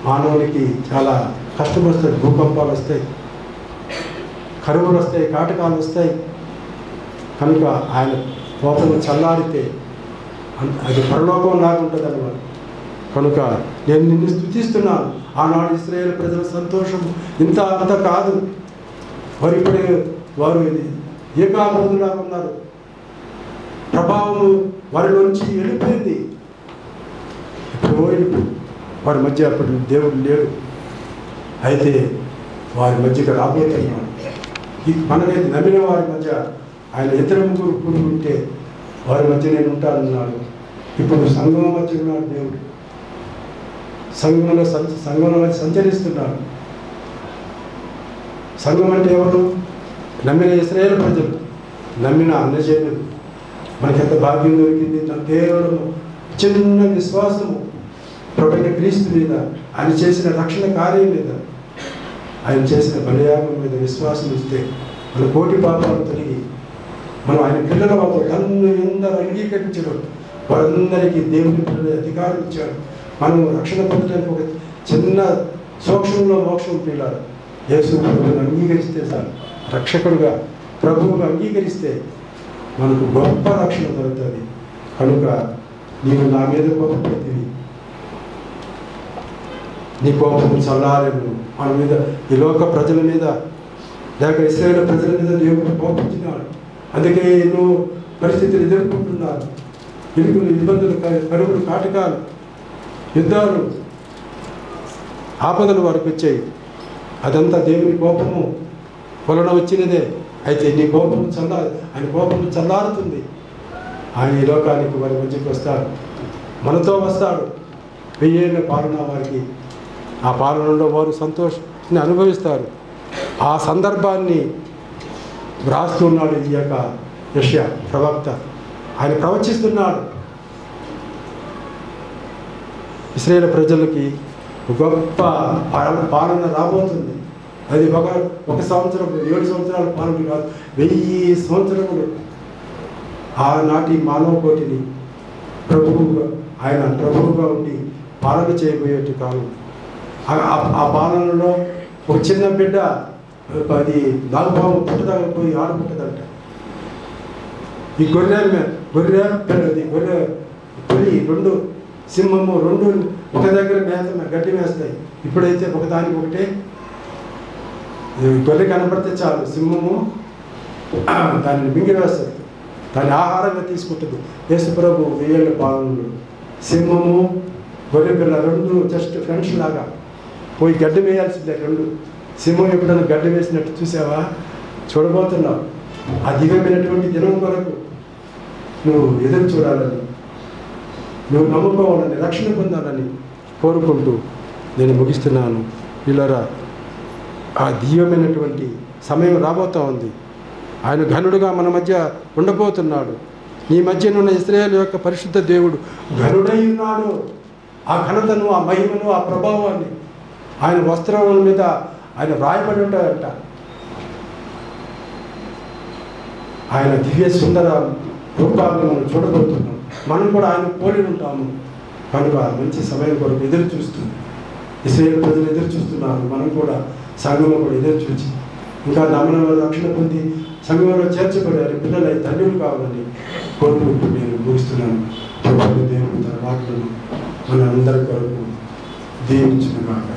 మానవునికి చాలా కష్టం వస్తుంది. భూకంపాలు వస్తాయి, కరువులు వస్తాయి, కాటకాలు వస్తాయి. కనుక ఆయన కోపం చల్లారితే అది పరలోకం లాగా ఉంటుంది అన్నమాట. కనుక నేను నిన్ను స్తుతిస్తున్నాను. ఆనాడు ఇశ్రాయేలు ప్రజల సంతోషం ఇంత అంత కాదు. వారు ఇప్పుడే వారు ఏకాబోధులా ఉన్నారు. ప్రభావము వారి నుంచి వెళ్ళిపోయింది. ఇప్పుడు వారి మధ్య అప్పుడు దేవుడు లేడు. అయితే వారి మధ్యకి రాబోతున్నాడు. మనకైతే నమ్మిన వారి మధ్య ఆయన ఇద్దరు ముగ్గురు కూడి ఉంటే వారి మధ్య నేను ఉంటానన్నాడు. ఇప్పుడు సంఘం మధ్య ఉన్నాడు దేవుడు. సంఘంలో సంచరిస్తున్నాడు. సంఘం అంటే ఎవరు? నమ్మిన ఇశ్రాయేలు ప్రజలు, నమ్మిన అన్నజనులు. మనకెంత భాగ్యం దొరికింది. కేవలం చిన్న విశ్వాసము ప్రభువైన క్రీస్తు మీద, ఆయన చేసిన రక్షణ కార్యం మీద, ఆయన చేసిన బలియాగం మీద విశ్వాసం ఇస్తే మన కోటి పాపాలు తొలగి మనం ఆయన పిల్లల వాళ్ళు తన్ను ఎందరూ అంగీకరించడం, వారందరికీ దేవుని పిల్లల అధికారం ఇచ్చాడు. మనం రక్షణ పొందడానికి ఒక చిన్న సూక్ష్మంలో మోక్షం పిల్లారు. యేసు ప్రభువుని అంగీకరిస్తే సార్, రక్షకుడుగా ప్రభువుగా అంగీకరిస్తే మనకు గొప్ప రక్షణ దొరుకుతుంది. కనుక నీవు నా మీద కోపపడుతుంది, నీ కోపం చల్లారేను. మన మీద, ఈ లోక ప్రజల మీద లేక ఇశ్రాయేలు ప్రజల మీద దేవుడు కోపించినాడు. అందుకే ఎన్నో పరిస్థితులు ఎదుర్కొంటున్నారు. ఇరుకులు, ఇబ్బందులు, కరువులు, కాటకాలు, యుద్ధాలు, ఆపదలు వారికి వచ్చాయి. అదంతా దేవుని కోపము వలన వచ్చినదే. అయితే నీ కోపము ఆయన కోపము చల్లారుతుంది. ఆయన ఈ లోకానికి వారి మధ్యకి వస్తాడు, మనతో వస్తాడు. 1000 ఏళ్ళ పాలన వారికి, ఆ పాలనలో వారు సంతోషాన్ని అనుభవిస్తారు. ఆ సందర్భాన్ని వ్రాస్తున్నాడు ఈ యొక్క యెషయా ప్రవక్త. ఆయన ప్రవచిస్తున్నాడు. ఇశ్రాయేలు ప్రజలకి గొప్ప పాలన రాబోతుంది. అది ఒక సంవత్సరం 7 సంవత్సరాల పాలన కాదు, 1000 సంవత్సరములు ఆనాటి మానవ కోటిని ఆయన ప్రభువుగా ఉండి పాలన చేయబోయేటి కాలం. ఆ పాలనలో ఒక చిన్న బిడ్డ అది నాగుపాము పుట్టదగిపోయి ఆడుకుంటుందంట. ఈ గొర్రె పులి 2 సింహము 2 ఒక దగ్గర గడ్డి వేస్తాయి. ఇప్పుడైతే ఒకదానికి ఒకటే గొర్రె కనపడితే చాలు, సింహము దానిని మింగివేస్తుంది, దాన్ని ఆహారంగా తీసుకుంటుంది. యేసు ప్రభు 1000 ఏళ్ళ పాలనలో సింహము గొర్రె పిల్ల 2 జస్ట్ ఫ్రెండ్స్ లాగా పోయి గడ్డి వేయాల్సిందే. 2 సింహం ఎప్పుడైనా గడ్డి వేసినట్టు చూసావా? చూడబోతున్నావు. ఆ దివ్యమైనటువంటి దినం కొరకు నువ్వు ఎదురు చూడాలని, నువ్వు నమ్ముకోవాలని, రక్షణ పొందాలని కోరుకుంటూ నేను ముగిస్తున్నాను. పిల్లరా, ఆ దివ్యమైనటువంటి సమయం రాబోతూ ఉంది. ఆయన ఘనుడుగా మన మధ్య ఉండబోతున్నాడు. నీ మధ్యనున్న ఇశ్రాయేలు యొక్క పరిశుద్ధ దేవుడు ఘనుడై ఉన్నాడు. ఆ ఘనతను, ఆ మహిమను, ఆ ప్రభావాన్ని ఆయన వస్త్రముల మీద ఆయన వ్రాయబడి ఉంటాడంట. ఆయన దివ్య సుందర రూపాలను మనం చూడబోతున్నాం. మనం కూడా ఆయన పోలి ఉంటాము. కనుక మంచి సమయం కొరకు ఎదురు చూస్తుంది. ఇశ్రాయేలు ప్రజలు ఎదురు చూస్తున్నారు. మనం కూడా సంఘంలో కూడా ఎదురు చూసి ఇంకా నమ్మన రక్షణ పొంది సంఘంలో చేర్చబడారు పిల్లలు తండ్రులు కావాలని కోరుకుంటూ నేను ముగిస్తున్నాను. ప్రభువు దేవుడు తన మాటలను మన అందరి కొరకు దీవించును గాక.